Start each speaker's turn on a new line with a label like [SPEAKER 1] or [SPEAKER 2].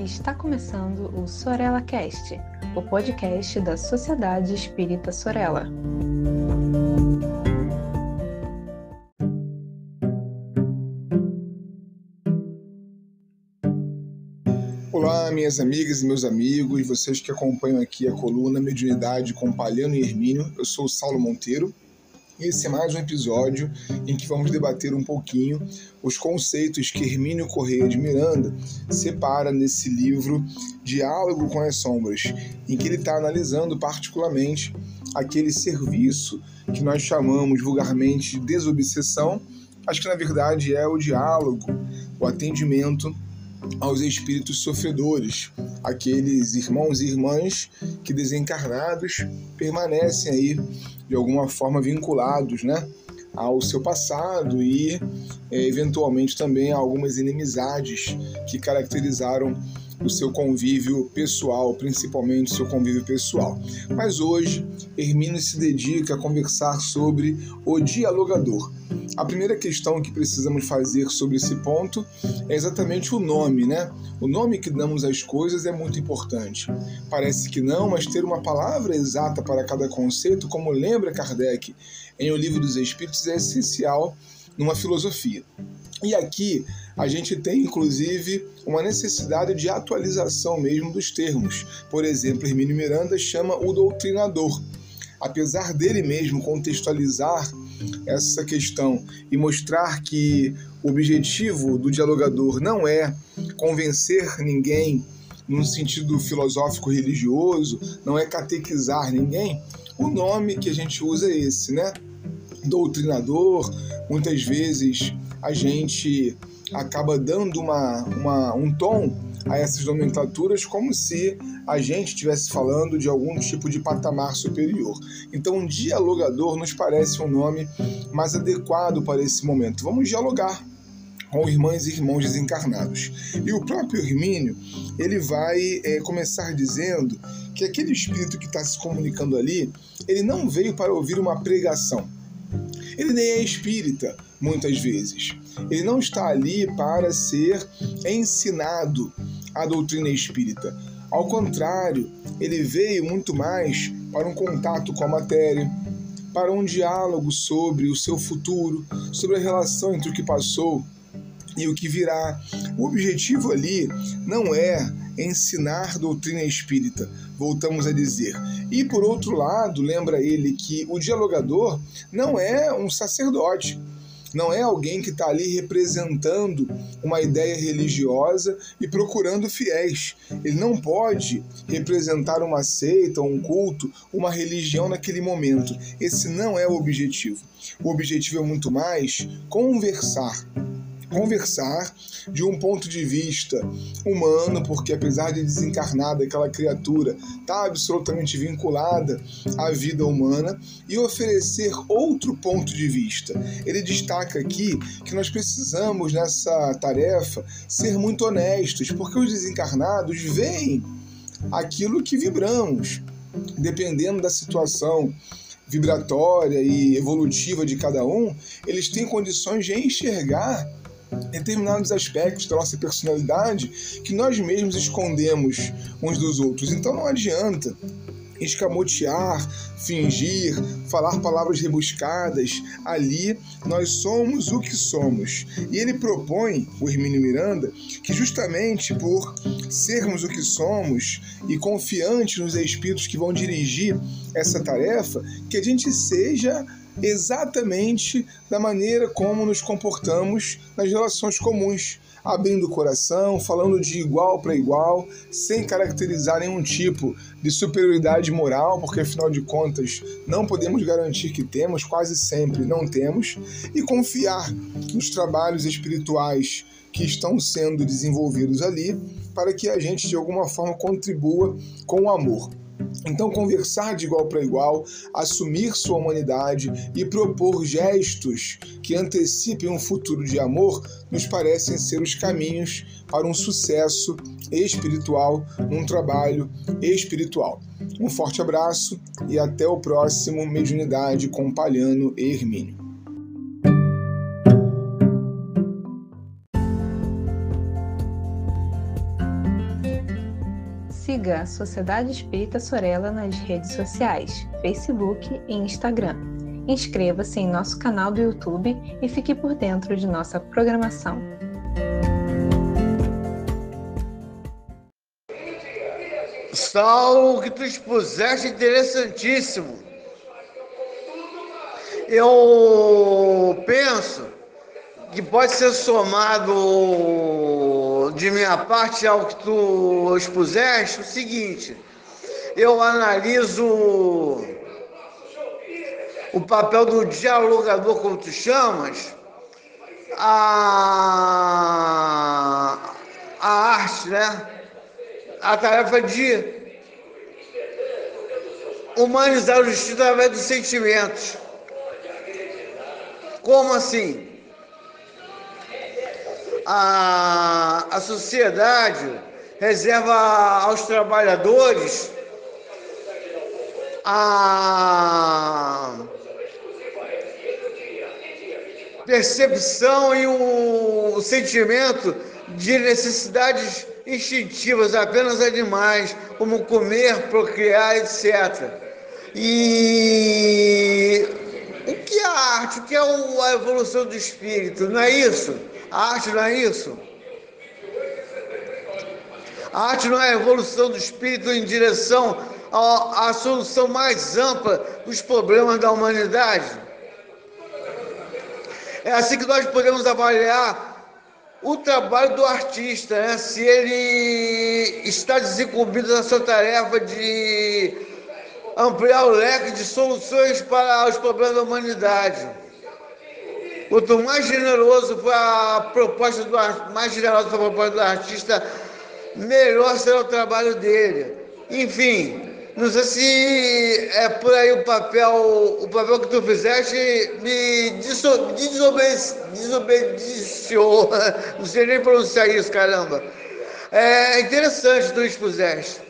[SPEAKER 1] Está começando o Sorella Cast, o podcast da Sociedade Espírita Sorella.
[SPEAKER 2] Olá, minhas amigas e meus amigos, vocês que acompanham aqui a coluna Mediunidade com Palhano e Hermínio. Eu sou o Saulo Monteiro e esse é mais um episódio em que vamos debater um pouquinho os conceitos que Hermínio Corrêa de Miranda separa nesse livro Diálogo com as Sombras, em que ele está analisando particularmente aquele serviço que nós chamamos vulgarmente de desobsessão, mas que na verdade é o diálogo, o atendimento aos espíritos sofredores, aqueles irmãos e irmãs que desencarnados permanecem aí de alguma forma vinculados, ao seu passado e eventualmente também a algumas inimizades que caracterizaram o seu convívio pessoal, principalmente o seu convívio pessoal. Mas hoje, Hermínio se dedica a conversar sobre o dialogador. A primeira questão que precisamos fazer sobre esse ponto é exatamente o nome, O nome que damos às coisas é muito importante. Parece que não, mas ter uma palavra exata para cada conceito, como lembra Kardec em O Livro dos Espíritos, é essencial numa filosofia. E aqui a gente tem, inclusive, uma necessidade de atualização mesmo dos termos. Por exemplo, Hermínio Miranda chama o doutrinador. Apesar dele mesmo contextualizar essa questão e mostrar que o objetivo do dialogador não é convencer ninguém num sentido filosófico religioso, não é catequizar ninguém, o nome que a gente usa é esse, Doutrinador. Muitas vezes a gente acaba dando um tom a essas nomenclaturas como se a gente estivesse falando de algum tipo de patamar superior. Então, um dialogador nos parece um nome mais adequado para esse momento. Vamos dialogar com irmãs e irmãos desencarnados. E o próprio Hermínio, ele vai começar dizendo que aquele espírito que está se comunicando ali, ele não veio para ouvir uma pregação. Ele nem é espírita, muitas vezes. Ele não está ali para ser ensinado a doutrina espírita. Ao contrário, ele veio muito mais para um contato com a matéria, para um diálogo sobre o seu futuro, sobre a relação entre o que passou e o que virá. O objetivo ali não é ensinar doutrina espírita, voltamos a dizer. E, por outro lado, lembra ele que o dialogador não é um sacerdote, não é alguém que está ali representando uma ideia religiosa e procurando fiéis. Ele não pode representar uma seita, um culto, uma religião naquele momento. Esse não é o objetivo. O objetivo é muito mais conversar de um ponto de vista humano, porque apesar de desencarnada, aquela criatura está absolutamente vinculada à vida humana, e oferecer outro ponto de vista. Ele destaca aqui que nós precisamos, nessa tarefa, ser muito honestos, porque os desencarnados veem aquilo que vibramos, dependendo da situação vibratória e evolutiva de cada um, eles têm condições de enxergar determinados aspectos da nossa personalidade que nós mesmos escondemos uns dos outros. Então não adianta escamotear, fingir, falar palavras rebuscadas. Ali nós somos o que somos. E ele propõe, o Hermínio Miranda, que justamente por sermos o que somos e confiantes nos espíritos que vão dirigir essa tarefa, que a gente seja exatamente da maneira como nos comportamos nas relações comuns, abrindo o coração, falando de igual para igual, sem caracterizar nenhum tipo de superioridade moral, porque afinal de contas não podemos garantir que temos, quase sempre não temos, e confiar nos trabalhos espirituais que estão sendo desenvolvidos ali, para que a gente de alguma forma contribua com o amor. Então, conversar de igual para igual, assumir sua humanidade e propor gestos que antecipem um futuro de amor nos parecem ser os caminhos para um sucesso espiritual, num trabalho espiritual. Um forte abraço e até o próximo Mediunidade com Palhano e Hermínio.
[SPEAKER 1] Siga a Sociedade Espírita Sorella nas redes sociais, Facebook e Instagram. Inscreva-se em nosso canal do YouTube e fique por dentro de nossa programação.
[SPEAKER 3] Saulo, o que tu expuseste é interessantíssimo. Eu penso que pode ser somado de minha parte ao que tu expuseste o seguinte: eu analiso o papel do dialogador, como tu chamas, a arte, né? A tarefa de humanizar o justiça através dos sentimentos. Como assim? A sociedade reserva aos trabalhadores a percepção e o sentimento de necessidades instintivas, apenas animais, como comer, procriar, etc. E o que é a arte? O que é a evolução do espírito? Não é isso? A arte não é isso? A arte não é a evolução do espírito em direção à solução mais ampla dos problemas da humanidade? É assim que nós podemos avaliar o trabalho do artista, né? Se ele está desincumbido da sua tarefa de ampliar o leque de soluções para os problemas da humanidade. Quanto mais generoso for a proposta do artista, melhor será o trabalho dele. Enfim, não sei se é por aí o papel que tu fizeste me desobedeciou. Não sei nem pronunciar isso, caramba. É interessante tu expuseste.